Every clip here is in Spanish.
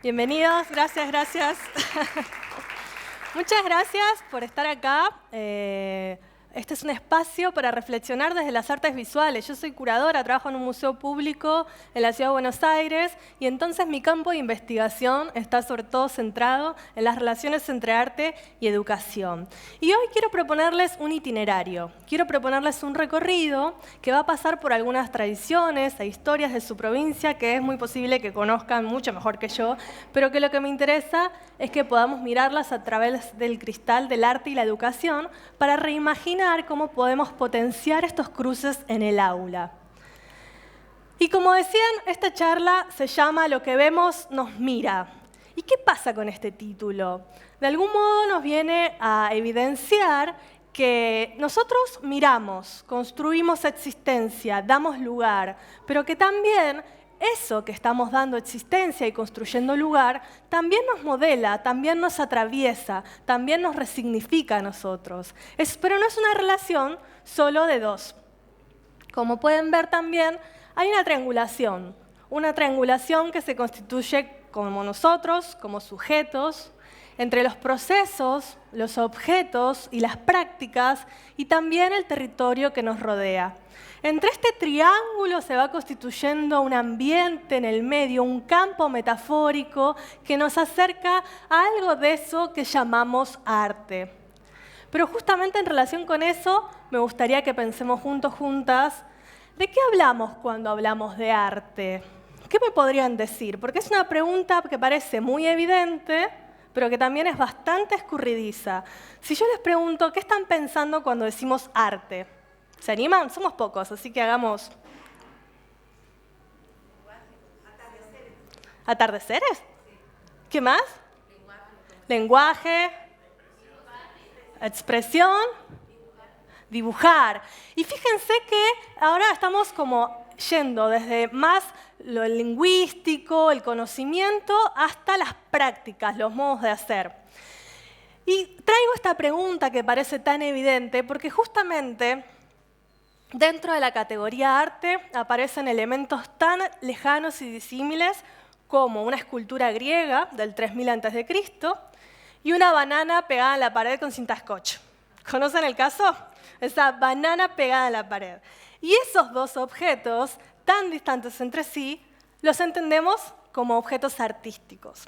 Bienvenidos, gracias. Muchas gracias por estar acá. Este es un espacio para reflexionar desde las artes visuales. Yo soy curadora, trabajo en un museo público en la Ciudad de Buenos Aires y entonces mi campo de investigación está sobre todo centrado en las relaciones entre arte y educación. Y hoy quiero proponerles un itinerario, quiero proponerles un recorrido que va a pasar por algunas tradiciones e historias de su provincia que es muy posible que conozcan mucho mejor que yo, pero que lo que me interesa es que podamos mirarlas a través del cristal del arte y la educación para reimaginar cómo podemos potenciar estos cruces en el aula. Y como decían, esta charla se llama Lo que vemos nos mira. ¿Y qué pasa con este título? De algún modo nos viene a evidenciar que nosotros miramos, construimos existencia, damos lugar, pero que también eso que estamos dando existencia y construyendo lugar también nos modela, también nos atraviesa, también nos resignifica a nosotros. Pero no es una relación solo de dos. Como pueden ver también, hay una triangulación que se constituye como nosotros, como sujetos, entre los procesos, los objetos y las prácticas, y también el territorio que nos rodea. Entre este triángulo se va constituyendo un ambiente en el medio, un campo metafórico que nos acerca a algo de eso que llamamos arte. Pero justamente en relación con eso, me gustaría que pensemos juntas, ¿de qué hablamos cuando hablamos de arte? ¿Qué me podrían decir? Porque es una pregunta que parece muy evidente, pero que también es bastante escurridiza. Si yo les pregunto, ¿qué están pensando cuando decimos arte? ¿Se animan? Somos pocos, así que hagamos... ¿Atardeceres? ¿Qué más? Lenguaje. Expresión. Dibujar. Y fíjense que ahora estamos como yendo desde más lo lingüístico, el conocimiento, hasta las prácticas, los modos de hacer. Y traigo esta pregunta que parece tan evidente porque justamente dentro de la categoría arte aparecen elementos tan lejanos y disímiles como una escultura griega del 3000 a.C. y una banana pegada en la pared con cinta scotch. ¿Conocen el caso? Esa banana pegada en la pared. Y esos dos objetos, tan distantes entre sí, los entendemos como objetos artísticos.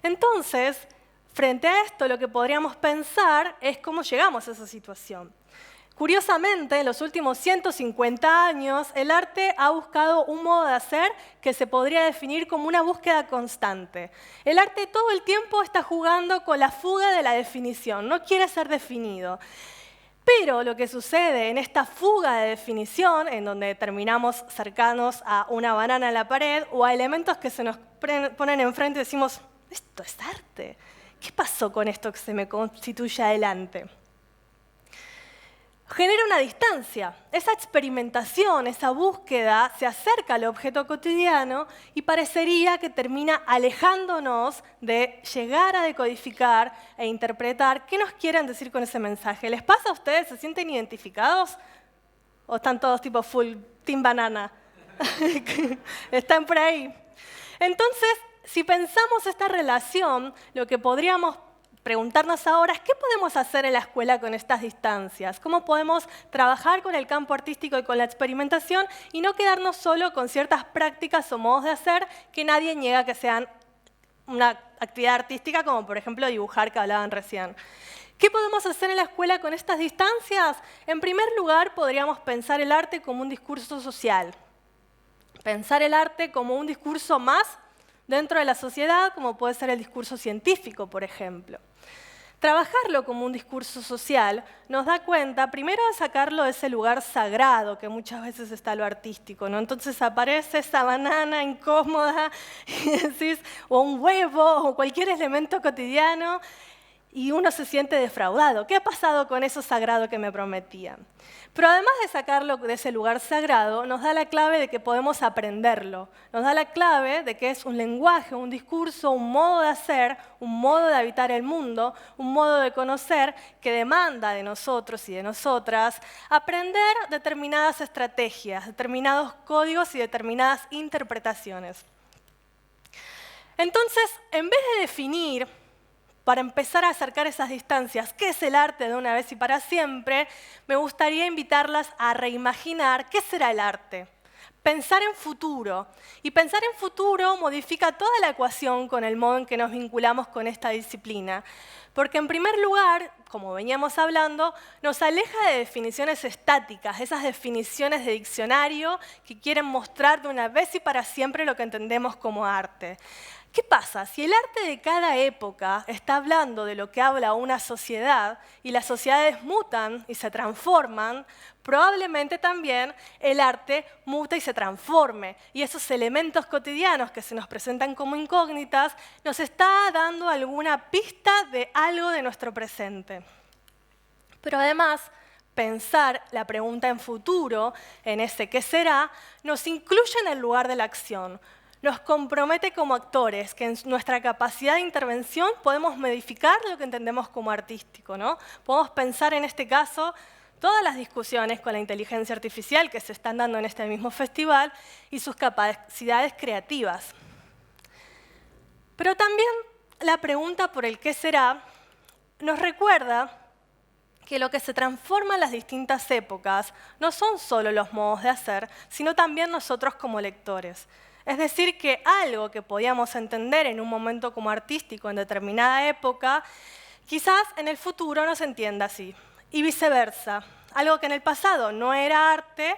Entonces, frente a esto, lo que podríamos pensar es cómo llegamos a esa situación. Curiosamente, en los últimos 150 años, el arte ha buscado un modo de hacer que se podría definir como una búsqueda constante. El arte todo el tiempo está jugando con la fuga de la definición, no quiere ser definido. Pero lo que sucede en esta fuga de definición, en donde terminamos cercanos a una banana en la pared o a elementos que se nos ponen enfrente y decimos, esto es arte. ¿Qué pasó con esto que se me constituye adelante? Genera una distancia. Esa experimentación, esa búsqueda se acerca al objeto cotidiano y parecería que termina alejándonos de llegar a decodificar e interpretar qué nos quieren decir con ese mensaje. ¿Les pasa a ustedes? ¿Se sienten identificados? ¿O están todos tipo full team banana? ¿Están por ahí? Entonces, si pensamos esta relación, lo que podríamos preguntarnos ahora es qué podemos hacer en la escuela con estas distancias, cómo podemos trabajar con el campo artístico y con la experimentación y no quedarnos solo con ciertas prácticas o modos de hacer que nadie niega que sean una actividad artística, como por ejemplo dibujar que hablaban recién. ¿Qué podemos hacer en la escuela con estas distancias? En primer lugar, podríamos pensar el arte como un discurso social, pensar el arte como un discurso más dentro de la sociedad, como puede ser el discurso científico, por ejemplo. Trabajarlo como un discurso social nos da cuenta, primero, de sacarlo de ese lugar sagrado que muchas veces está lo artístico, ¿no? Entonces aparece esa banana incómoda y decís, o un huevo o cualquier elemento cotidiano y uno se siente defraudado. ¿Qué ha pasado con eso sagrado que me prometían? Pero además de sacarlo de ese lugar sagrado, nos da la clave de que podemos aprenderlo. Nos da la clave de que es un lenguaje, un discurso, un modo de hacer, un modo de habitar el mundo, un modo de conocer que demanda de nosotros y de nosotras aprender determinadas estrategias, determinados códigos y determinadas interpretaciones. Entonces, en vez de definir, para empezar a acercar esas distancias, qué es el arte de una vez y para siempre, me gustaría invitarlas a reimaginar qué será el arte. Pensar en futuro. Y pensar en futuro modifica toda la ecuación con el modo en que nos vinculamos con esta disciplina. Porque en primer lugar, como veníamos hablando, nos aleja de definiciones estáticas, esas definiciones de diccionario que quieren mostrar de una vez y para siempre lo que entendemos como arte. ¿Qué pasa? Si el arte de cada época está hablando de lo que habla una sociedad y las sociedades mutan y se transforman, probablemente también el arte muta y se transforme. Y esos elementos cotidianos que se nos presentan como incógnitas nos está dando alguna pista de algo de nuestro presente. Pero además, pensar la pregunta en futuro, en ese qué será, nos incluye en el lugar de la acción. Nos compromete como actores, que en nuestra capacidad de intervención podemos modificar lo que entendemos como artístico, ¿no? Podemos pensar en este caso todas las discusiones con la inteligencia artificial que se están dando en este mismo festival y sus capacidades creativas. Pero también la pregunta por el qué será nos recuerda que lo que se transforma en las distintas épocas no son solo los modos de hacer, sino también nosotros como lectores. Es decir, que algo que podíamos entender en un momento como artístico en determinada época, quizás en el futuro no se entienda así. Y viceversa, algo que en el pasado no era arte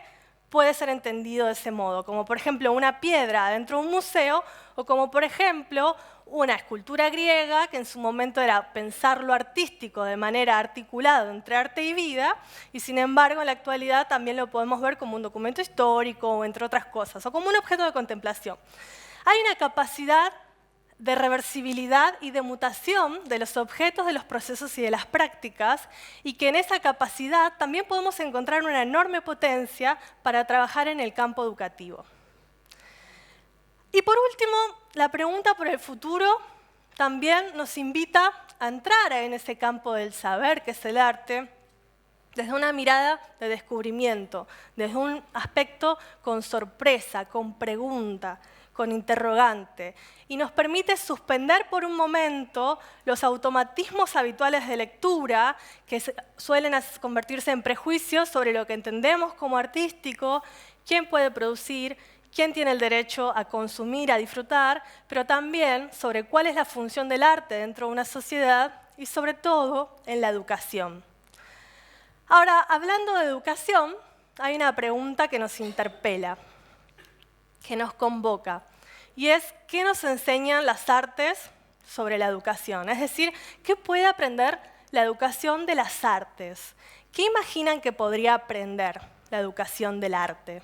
puede ser entendido de ese modo, como por ejemplo una piedra dentro de un museo o como por ejemplo una escultura griega que en su momento era pensar lo artístico de manera articulada entre arte y vida y sin embargo en la actualidad también lo podemos ver como un documento histórico o entre otras cosas o como un objeto de contemplación. Hay una capacidad de reversibilidad y de mutación de los objetos, de los procesos y de las prácticas, y que en esa capacidad también podemos encontrar una enorme potencia para trabajar en el campo educativo. Y por último, la pregunta por el futuro también nos invita a entrar en ese campo del saber, que es el arte, desde una mirada de descubrimiento, desde un aspecto con sorpresa, con pregunta, con interrogante, y nos permite suspender por un momento los automatismos habituales de lectura que suelen convertirse en prejuicios sobre lo que entendemos como artístico, quién puede producir, quién tiene el derecho a consumir, a disfrutar, pero también sobre cuál es la función del arte dentro de una sociedad y sobre todo en la educación. Ahora, hablando de educación, hay una pregunta que nos interpela, que nos convoca, y es ¿qué nos enseñan las artes sobre la educación? Es decir, ¿qué puede aprender la educación de las artes? ¿Qué imaginan que podría aprender la educación del arte?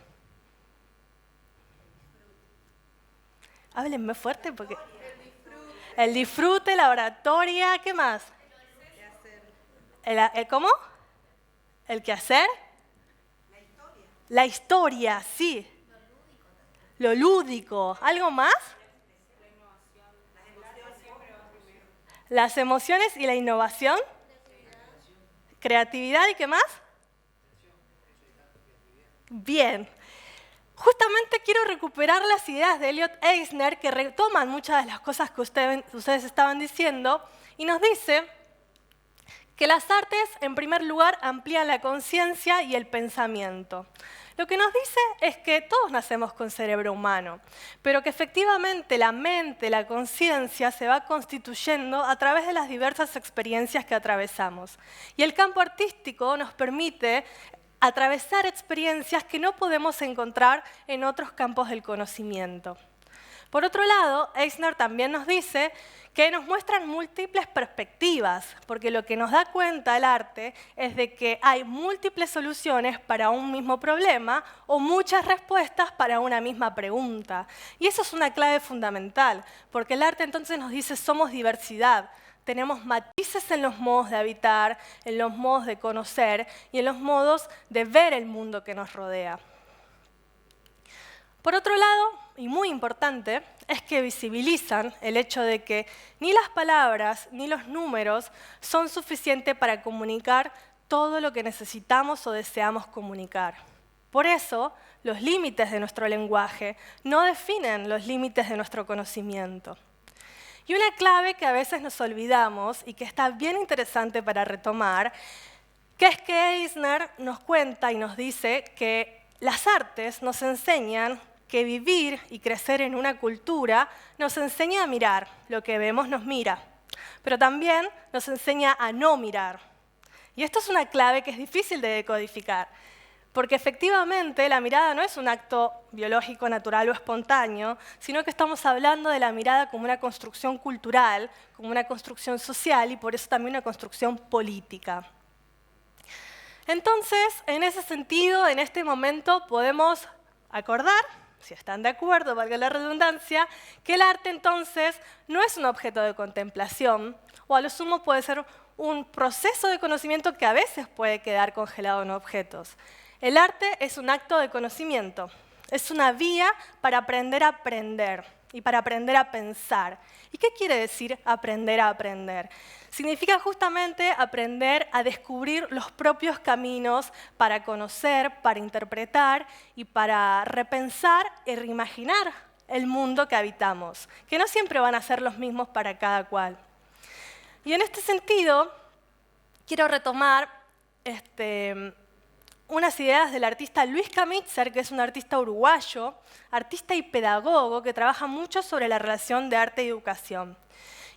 Háblenme fuerte porque... El disfrute, la oratoria, ¿qué más? ¿Cómo? ¿El quehacer? La historia, sí. Lo lúdico. ¿Algo más? Las emociones y la innovación. Creatividad y qué más? Bien. Justamente quiero recuperar las ideas de Elliot Eisner que retoman muchas de las cosas que ustedes estaban diciendo y nos dice que las artes, en primer lugar, amplían la conciencia y el pensamiento. Lo que nos dice es que todos nacemos con cerebro humano, pero que efectivamente la mente, la conciencia se va constituyendo a través de las diversas experiencias que atravesamos. Y el campo artístico nos permite atravesar experiencias que no podemos encontrar en otros campos del conocimiento. Por otro lado, Eisner también nos dice que nos muestran múltiples perspectivas, porque lo que nos da cuenta el arte es de que hay múltiples soluciones para un mismo problema o muchas respuestas para una misma pregunta. Y eso es una clave fundamental, porque el arte entonces nos dice somos diversidad, tenemos matices en los modos de habitar, en los modos de conocer y en los modos de ver el mundo que nos rodea. Por otro lado, y muy importante, es que visibilizan el hecho de que ni las palabras ni los números son suficientes para comunicar todo lo que necesitamos o deseamos comunicar. Por eso, los límites de nuestro lenguaje no definen los límites de nuestro conocimiento. Y una clave que a veces nos olvidamos y que está bien interesante para retomar, que es que Eisner nos cuenta y nos dice que las artes nos enseñan que vivir y crecer en una cultura nos enseña a mirar, lo que vemos nos mira, pero también nos enseña a no mirar. Y esto es una clave que es difícil de decodificar, porque efectivamente la mirada no es un acto biológico, natural o espontáneo, sino que estamos hablando de la mirada como una construcción cultural, como una construcción social y por eso también una construcción política. Entonces, en ese sentido, en este momento podemos acordar, si están de acuerdo, valga la redundancia, que el arte entonces no es un objeto de contemplación, o a lo sumo puede ser un proceso de conocimiento que a veces puede quedar congelado en objetos. El arte es un acto de conocimiento, es una vía para aprender a aprender y para aprender a pensar. ¿Y qué quiere decir aprender a aprender? Significa justamente aprender a descubrir los propios caminos para conocer, para interpretar y para repensar y reimaginar el mundo que habitamos, que no siempre van a ser los mismos para cada cual. Y en este sentido, quiero retomar unas ideas del artista Luis Kamitzer, que es un artista uruguayo, artista y pedagogo, que trabaja mucho sobre la relación de arte y educación.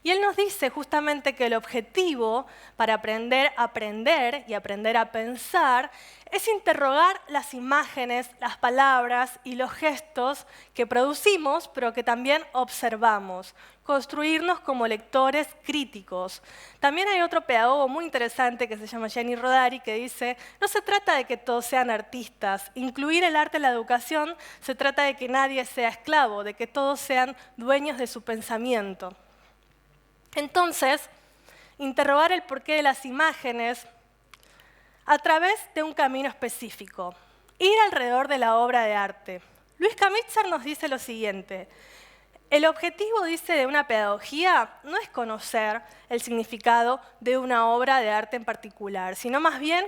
Y él nos dice justamente que el objetivo para aprender a aprender y aprender a pensar es interrogar las imágenes, las palabras y los gestos que producimos, pero que también observamos, construirnos como lectores críticos. También hay otro pedagogo muy interesante que se llama Jenny Rodari que dice, no se trata de que todos sean artistas, incluir el arte en la educación se trata de que nadie sea esclavo, de que todos sean dueños de su pensamiento. Entonces, interrogar el porqué de las imágenes a través de un camino específico, ir alrededor de la obra de arte. Luis Kamitzer nos dice lo siguiente, el objetivo, dice, de una pedagogía no es conocer el significado de una obra de arte en particular, sino más bien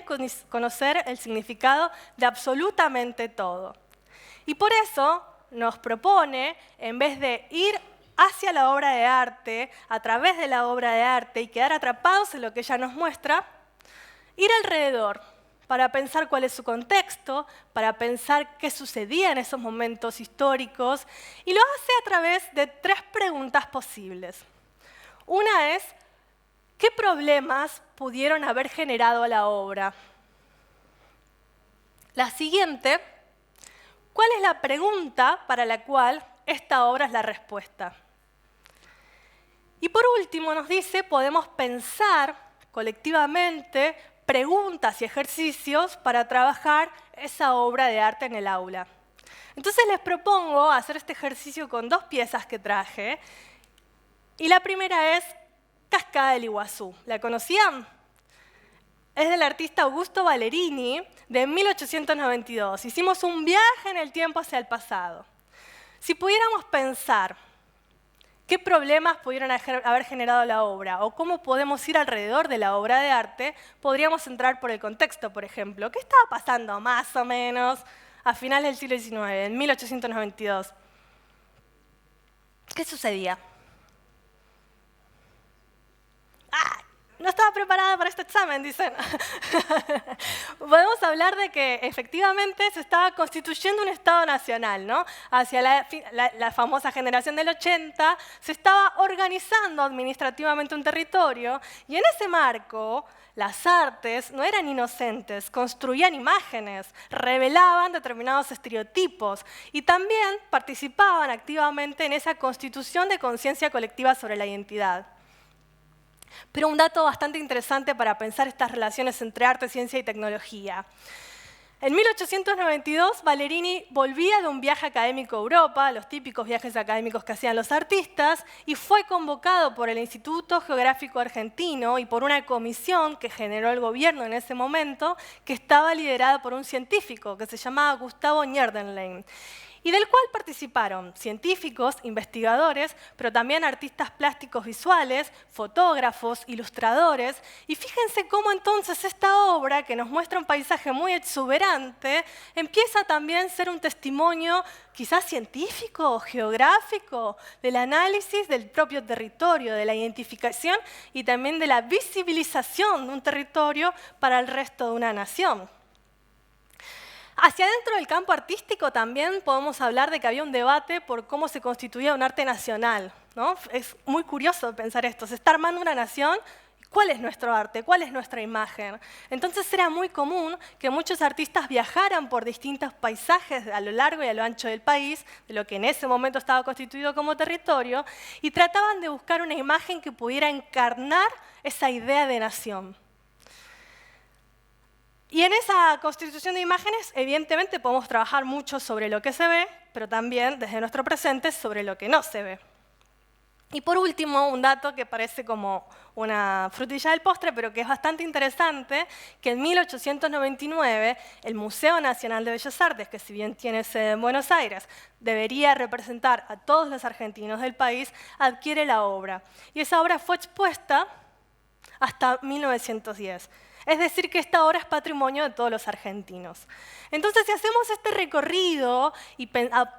conocer el significado de absolutamente todo. Y por eso nos propone, en vez de ir hacia la obra de arte, a través de la obra de arte y quedar atrapados en lo que ella nos muestra, ir alrededor para pensar cuál es su contexto, para pensar qué sucedía en esos momentos históricos, y lo hace a través de 3 preguntas posibles. Una es, ¿qué problemas pudieron haber generado la obra? La siguiente, ¿cuál es la pregunta para la cual esta obra es la respuesta? Y por último nos dice, podemos pensar colectivamente preguntas y ejercicios para trabajar esa obra de arte en el aula. Entonces les propongo hacer este ejercicio con 2 piezas que traje. Y la primera es Cascada del Iguazú. ¿La conocían? Es del artista Augusto Ballerini de 1892. Hicimos un viaje en el tiempo hacia el pasado. Si pudiéramos pensar qué problemas pudieron haber generado la obra o cómo podemos ir alrededor de la obra de arte, podríamos entrar por el contexto, por ejemplo. ¿Qué estaba pasando más o menos a finales del siglo XIX, en 1892? ¿Qué sucedía? No estaba preparada para este examen, dicen. Podemos hablar de que efectivamente se estaba constituyendo un Estado nacional, ¿no? Hacia la famosa generación del 80, se estaba organizando administrativamente un territorio y en ese marco las artes no eran inocentes, construían imágenes, revelaban determinados estereotipos y también participaban activamente en esa constitución de conciencia colectiva sobre la identidad. Pero un dato bastante interesante para pensar estas relaciones entre arte, ciencia y tecnología. En 1892, Ballerini volvía de un viaje académico a Europa, los típicos viajes académicos que hacían los artistas, y fue convocado por el Instituto Geográfico Argentino y por una comisión que generó el gobierno en ese momento, que estaba liderada por un científico que se llamaba Gustavo Nyerdenlein. y del cual participaron científicos, investigadores, pero también artistas plásticos visuales, fotógrafos, ilustradores. Y fíjense cómo entonces esta obra, que nos muestra un paisaje muy exuberante, empieza también a ser un testimonio quizás científico o geográfico del análisis del propio territorio, de la identificación y también de la visibilización de un territorio para el resto de una nación. Hacia dentro del campo artístico también podemos hablar de que había un debate por cómo se constituía un arte nacional, ¿no? Es muy curioso pensar esto. Se está armando una nación. ¿Cuál es nuestro arte? ¿Cuál es nuestra imagen? Entonces era muy común que muchos artistas viajaran por distintos paisajes a lo largo y a lo ancho del país, de lo que en ese momento estaba constituido como territorio, y trataban de buscar una imagen que pudiera encarnar esa idea de nación. Y en esa constitución de imágenes, evidentemente, podemos trabajar mucho sobre lo que se ve, pero también desde nuestro presente sobre lo que no se ve. Y por último, un dato que parece como una frutilla del postre, pero que es bastante interesante, que en 1899 el Museo Nacional de Bellas Artes, que si bien tiene sede en Buenos Aires, debería representar a todos los argentinos del país, adquiere la obra. Y esa obra fue expuesta hasta 1910. Es decir, que esta obra es patrimonio de todos los argentinos. Entonces, si hacemos este recorrido y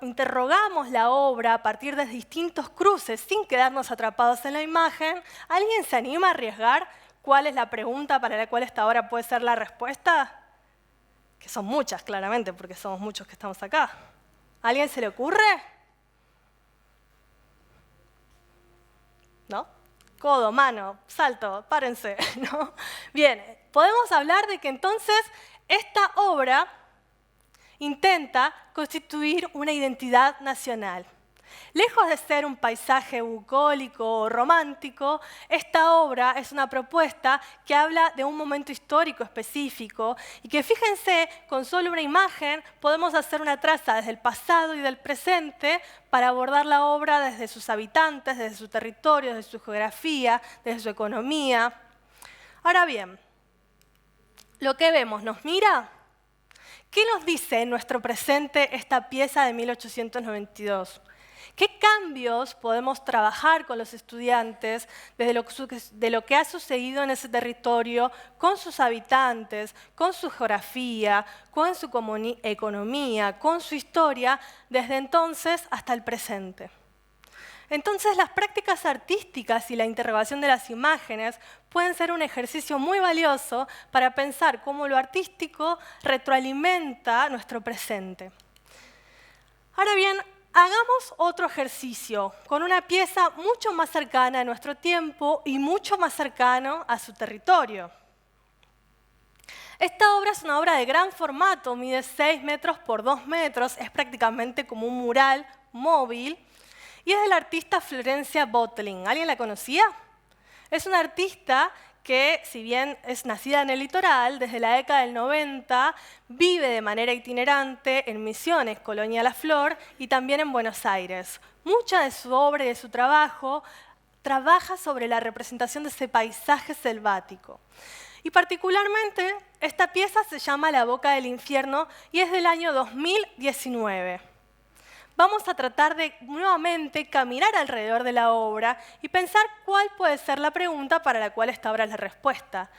interrogamos la obra a partir de distintos cruces, sin quedarnos atrapados en la imagen, ¿alguien se anima a arriesgar cuál es la pregunta para la cual esta obra puede ser la respuesta? Que son muchas, claramente, porque somos muchos que estamos acá. ¿A alguien se le ocurre? ¿No? Codo, mano, salto, párense, ¿no? Bien, podemos hablar de que entonces esta obra intenta constituir una identidad nacional. Lejos de ser un paisaje bucólico o romántico, esta obra es una propuesta que habla de un momento histórico específico y que, fíjense, con solo una imagen podemos hacer una traza desde el pasado y del presente para abordar la obra desde sus habitantes, desde su territorio, desde su geografía, desde su economía. Ahora bien, lo que vemos, ¿nos mira? ¿Qué nos dice en nuestro presente esta pieza de 1892? ¿Qué cambios podemos trabajar con los estudiantes de lo que ha sucedido en ese territorio, con sus habitantes, con su geografía, con su economía, con su historia, desde entonces hasta el presente? Entonces, las prácticas artísticas y la interrogación de las imágenes pueden ser un ejercicio muy valioso para pensar cómo lo artístico retroalimenta nuestro presente. Ahora bien, hagamos otro ejercicio con una pieza mucho más cercana a nuestro tiempo y mucho más cercano a su territorio. Esta obra es una obra de gran formato, mide 6 metros por 2 metros, es prácticamente como un mural móvil, y es del artista Florencia Bottling. ¿Alguien la conocía? Es una artista que, si bien es nacida en el litoral, desde la década del 90 vive de manera itinerante en Misiones, Colonia La Flor, y también en Buenos Aires. Mucha de su obra y de su trabajo trabaja sobre la representación de ese paisaje selvático. Y particularmente, esta pieza se llama La Boca del Infierno y es del año 2019. Vamos a tratar de nuevamente caminar alrededor de la obra y pensar cuál puede ser la pregunta para la cual esta obra es la respuesta.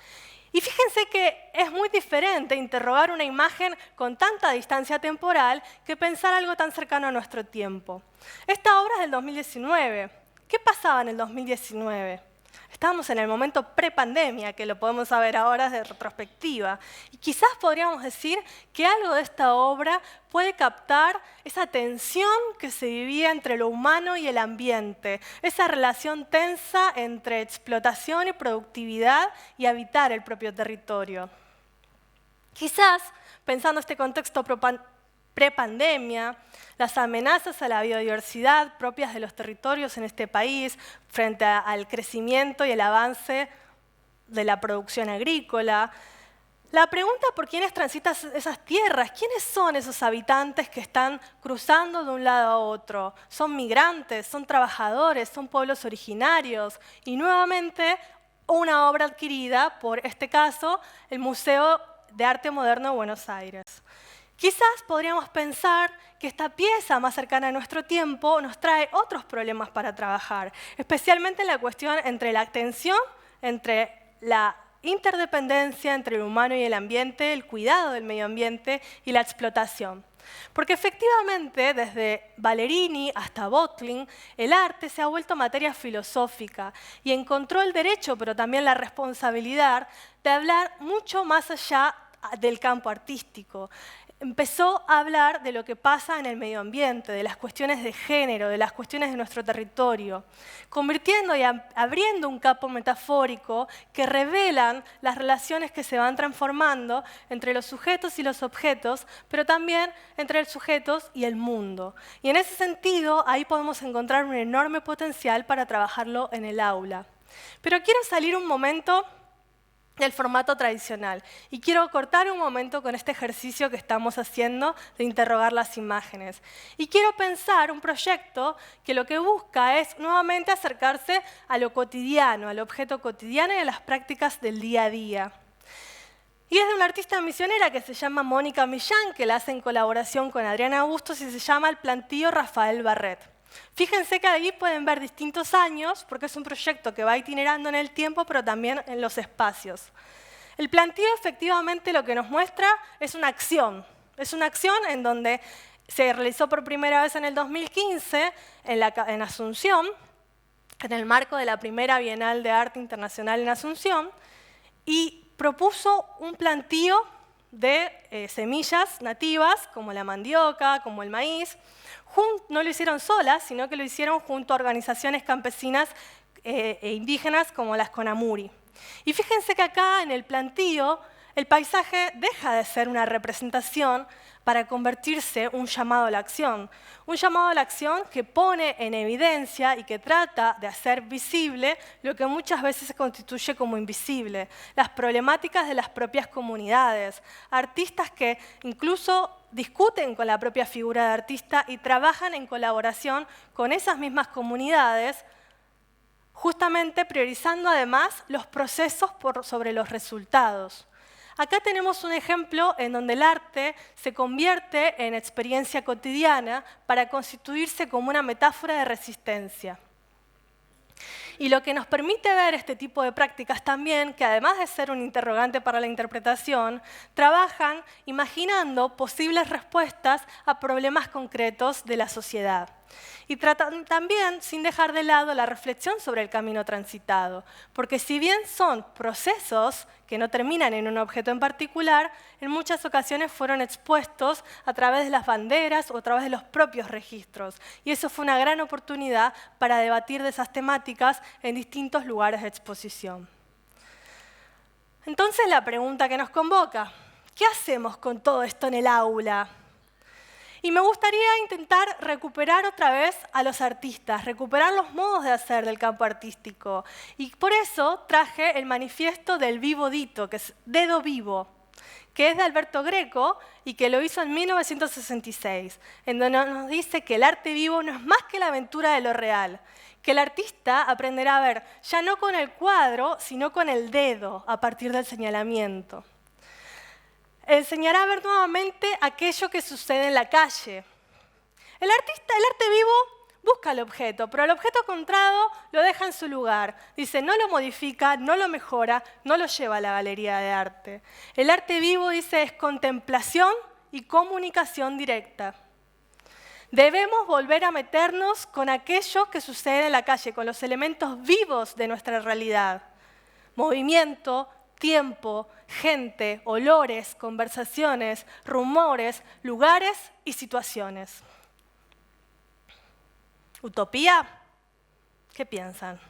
Y fíjense que es muy diferente interrogar una imagen con tanta distancia temporal que pensar algo tan cercano a nuestro tiempo. Esta obra es del 2019. ¿Qué pasaba en el 2019? Estábamos en el momento pre-pandemia, que lo podemos saber ahora de retrospectiva. Y quizás podríamos decir que algo de esta obra puede captar esa tensión que se vivía entre lo humano y el ambiente, esa relación tensa entre explotación y productividad y habitar el propio territorio. Quizás, pensando este contexto pre-pandemia, las amenazas a la biodiversidad propias de los territorios en este país frente al crecimiento y el avance de la producción agrícola. La pregunta por quiénes transitan esas tierras, quiénes son esos habitantes que están cruzando de un lado a otro. ¿Son migrantes? ¿Son trabajadores? ¿Son pueblos originarios? Y nuevamente una obra adquirida por, este caso, el Museo de Arte Moderno de Buenos Aires. Quizás podríamos pensar que esta pieza más cercana a nuestro tiempo nos trae otros problemas para trabajar, especialmente la cuestión entre la tensión, entre la interdependencia entre el humano y el ambiente, el cuidado del medio ambiente y la explotación. Porque efectivamente, desde Valerini hasta Böttling, el arte se ha vuelto materia filosófica y encontró el derecho, pero también la responsabilidad de hablar mucho más allá del campo artístico. Empezó a hablar de lo que pasa en el medio ambiente, de las cuestiones de género, de las cuestiones de nuestro territorio, convirtiendo y abriendo un campo metafórico que revelan las relaciones que se van transformando entre los sujetos y los objetos, pero también entre los sujetos y el mundo. Y en ese sentido, ahí podemos encontrar un enorme potencial para trabajarlo en el aula. Pero quiero salir un momento del formato tradicional. Y quiero cortar un momento con este ejercicio que estamos haciendo de interrogar las imágenes. Y quiero pensar un proyecto que lo que busca es nuevamente acercarse a lo cotidiano, al objeto cotidiano y a las prácticas del día a día. Y es de una artista misionera que se llama Mónica Millán, que la hace en colaboración con Adriana Bustos y se llama El Plantío Rafael Barret. Fíjense que ahí pueden ver distintos años, porque es un proyecto que va itinerando en el tiempo, pero también en los espacios. El plantío efectivamente lo que nos muestra es una acción. Es una acción en donde se realizó por primera vez en el 2015 en Asunción, en el marco de la primera Bienal de Arte Internacional en Asunción, y propuso un plantío de semillas nativas, como la mandioca, como el maíz. No lo hicieron solas, sino que lo hicieron junto a organizaciones campesinas e indígenas como las Conamuri. Y fíjense que acá en el plantío el paisaje deja de ser una representación para convertirse en un llamado a la acción. Un llamado a la acción que pone en evidencia y que trata de hacer visible lo que muchas veces se constituye como invisible, las problemáticas de las propias comunidades. Artistas que incluso discuten con la propia figura de artista y trabajan en colaboración con esas mismas comunidades, justamente priorizando además los procesos sobre los resultados. Acá tenemos un ejemplo en donde el arte se convierte en experiencia cotidiana para constituirse como una metáfora de resistencia. Y lo que nos permite ver este tipo de prácticas también, que además de ser un interrogante para la interpretación, trabajan imaginando posibles respuestas a problemas concretos de la sociedad. Y tratan también sin dejar de lado la reflexión sobre el camino transitado, porque si bien son procesos que no terminan en un objeto en particular, en muchas ocasiones fueron expuestos a través de las banderas o a través de los propios registros. Y eso fue una gran oportunidad para debatir de esas temáticas en distintos lugares de exposición. Entonces la pregunta que nos convoca, ¿qué hacemos con todo esto en el aula? Y me gustaría intentar recuperar otra vez a los artistas, recuperar los modos de hacer del campo artístico. Y por eso traje el manifiesto del Vivo Dito, que es Dedo Vivo, que es de Alberto Greco y que lo hizo en 1966, en donde nos dice que el arte vivo no es más que la aventura de lo real, que el artista aprenderá a ver ya no con el cuadro, sino con el dedo a partir del señalamiento. Enseñará a ver nuevamente aquello que sucede en la calle. El arte vivo busca el objeto, pero el objeto encontrado lo deja en su lugar. Dice, no lo modifica, no lo mejora, no lo lleva a la galería de arte. El arte vivo, dice, es contemplación y comunicación directa. Debemos volver a meternos con aquello que sucede en la calle, con los elementos vivos de nuestra realidad. Movimiento, tiempo, gente, olores, conversaciones, rumores, lugares y situaciones. ¿Utopía? ¿Qué piensan?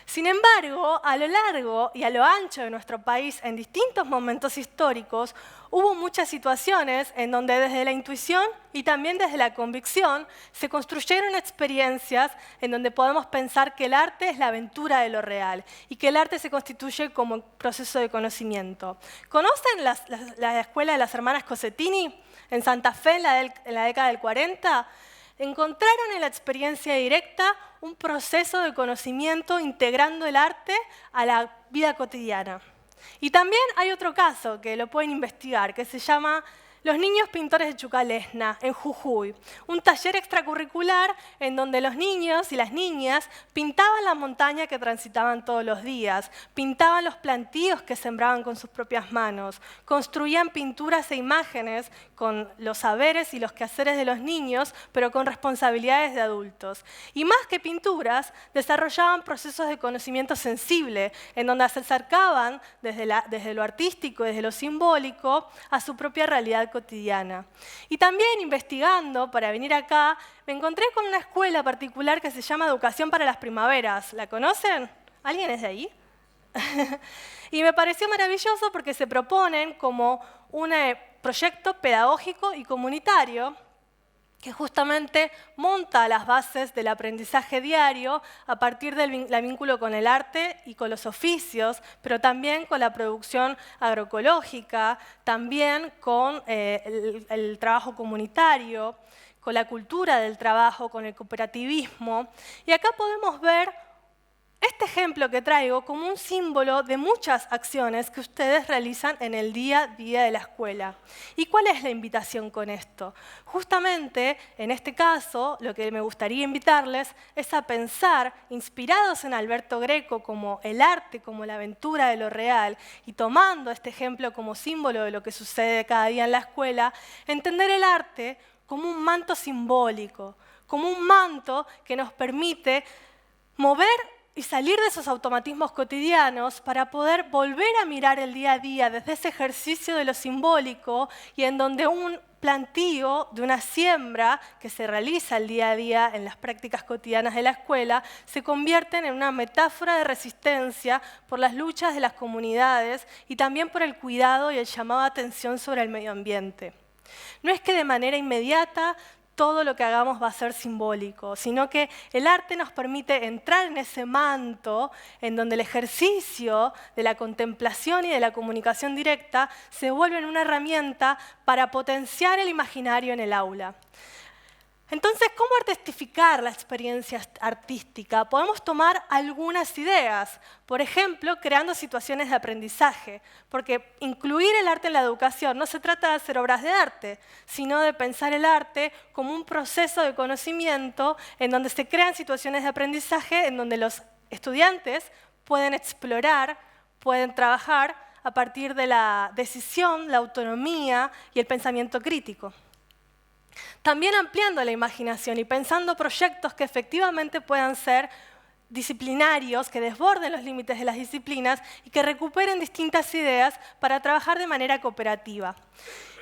Sin embargo, a lo largo y a lo ancho de nuestro país, en distintos momentos históricos, hubo muchas situaciones en donde desde la intuición y también desde la convicción se construyeron experiencias en donde podemos pensar que el arte es la aventura de lo real y que el arte se constituye como un proceso de conocimiento. ¿Conocen la escuela de las hermanas Cossettini en Santa Fe en la década del 40? Encontraron en la experiencia directa un proceso de conocimiento integrando el arte a la vida cotidiana. Y también hay otro caso que lo pueden investigar, que se llama Los niños pintores de Chucalesna, en Jujuy. Un taller extracurricular en donde los niños y las niñas pintaban la montaña que transitaban todos los días, pintaban los plantíos que sembraban con sus propias manos, construían pinturas e imágenes con los saberes y los quehaceres de los niños, pero con responsabilidades de adultos. Y más que pinturas, desarrollaban procesos de conocimiento sensible, en donde se acercaban desde lo artístico, desde lo simbólico, a su propia realidad cotidiana. Y también investigando para venir acá, me encontré con una escuela particular que se llama Educación para las Primaveras. ¿La conocen? ¿Alguien es de ahí? Y me pareció maravilloso porque se proponen como un proyecto pedagógico y comunitario que justamente monta las bases del aprendizaje diario a partir del vínculo con el arte y con los oficios, pero también con la producción agroecológica, también con el trabajo comunitario, con la cultura del trabajo, con el cooperativismo. Y acá podemos ver este ejemplo que traigo como un símbolo de muchas acciones que ustedes realizan en el día a día de la escuela. ¿Y cuál es la invitación con esto? Justamente, en este caso, lo que me gustaría invitarles es a pensar, inspirados en Alberto Greco, como el arte, como la aventura de lo real, y tomando este ejemplo como símbolo de lo que sucede cada día en la escuela, entender el arte como un manto simbólico, como un manto que nos permite mover y salir de esos automatismos cotidianos para poder volver a mirar el día a día desde ese ejercicio de lo simbólico y en donde un plantío de una siembra que se realiza el día a día en las prácticas cotidianas de la escuela se convierten en una metáfora de resistencia por las luchas de las comunidades y también por el cuidado y el llamado a atención sobre el medio ambiente. No es que de manera inmediata todo lo que hagamos va a ser simbólico, sino que el arte nos permite entrar en ese manto en donde el ejercicio de la contemplación y de la comunicación directa se vuelve una herramienta para potenciar el imaginario en el aula. Entonces, ¿cómo artistificar la experiencia artística? Podemos tomar algunas ideas, por ejemplo, creando situaciones de aprendizaje, porque incluir el arte en la educación no se trata de hacer obras de arte, sino de pensar el arte como un proceso de conocimiento en donde se crean situaciones de aprendizaje, en donde los estudiantes pueden explorar, pueden trabajar a partir de la decisión, la autonomía y el pensamiento crítico. También ampliando la imaginación y pensando proyectos que efectivamente puedan ser disciplinarios, que desborden los límites de las disciplinas y que recuperen distintas ideas para trabajar de manera cooperativa.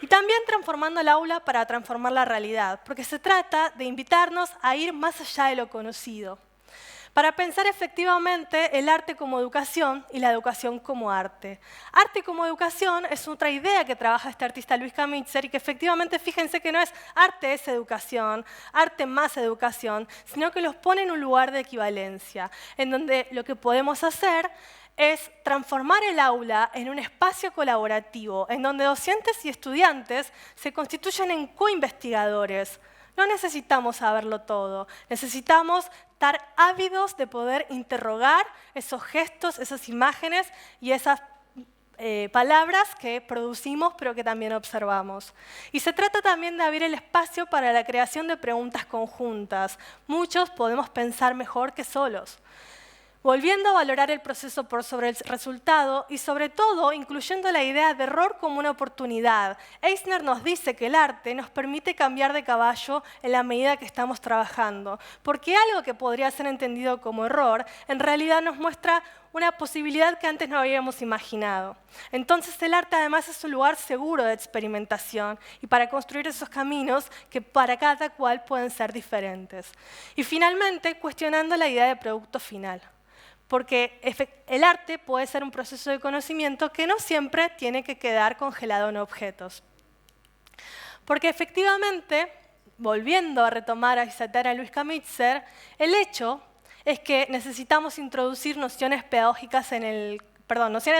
Y también transformando el aula para transformar la realidad, porque se trata de invitarnos a ir más allá de lo conocido, para pensar efectivamente el arte como educación y la educación como arte. Arte como educación es otra idea que trabaja este artista Luis Kamitzer y que efectivamente, fíjense que no es arte es educación, arte más educación, sino que los pone en un lugar de equivalencia, en donde lo que podemos hacer es transformar el aula en un espacio colaborativo, en donde docentes y estudiantes se constituyen en coinvestigadores. No necesitamos saberlo todo, necesitamos estar ávidos de poder interrogar esos gestos, esas imágenes y esas palabras que producimos pero que también observamos. Y se trata también de abrir el espacio para la creación de preguntas conjuntas. Muchos podemos pensar mejor que solos, volviendo a valorar el proceso por sobre el resultado y sobre todo incluyendo la idea de error como una oportunidad. Eisner nos dice que el arte nos permite cambiar de caballo en la medida que estamos trabajando, porque algo que podría ser entendido como error en realidad nos muestra una posibilidad que antes no habíamos imaginado. Entonces el arte además es un lugar seguro de experimentación y para construir esos caminos que para cada cual pueden ser diferentes. Y finalmente, cuestionando la idea de producto final. Porque el arte puede ser un proceso de conocimiento que no siempre tiene que quedar congelado en objetos. Porque efectivamente, volviendo a retomar y citar a Luis Kamitzer, el hecho es que necesitamos introducir nociones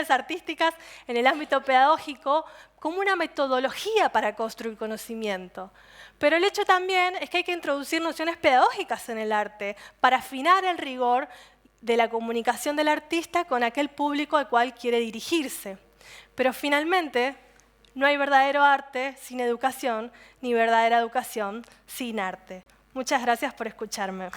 artísticas en el ámbito pedagógico como una metodología para construir conocimiento. Pero el hecho también es que hay que introducir nociones pedagógicas en el arte para afinar el rigor de la comunicación del artista con aquel público al cual quiere dirigirse. Pero finalmente, no hay verdadero arte sin educación, ni verdadera educación sin arte. Muchas gracias por escucharme.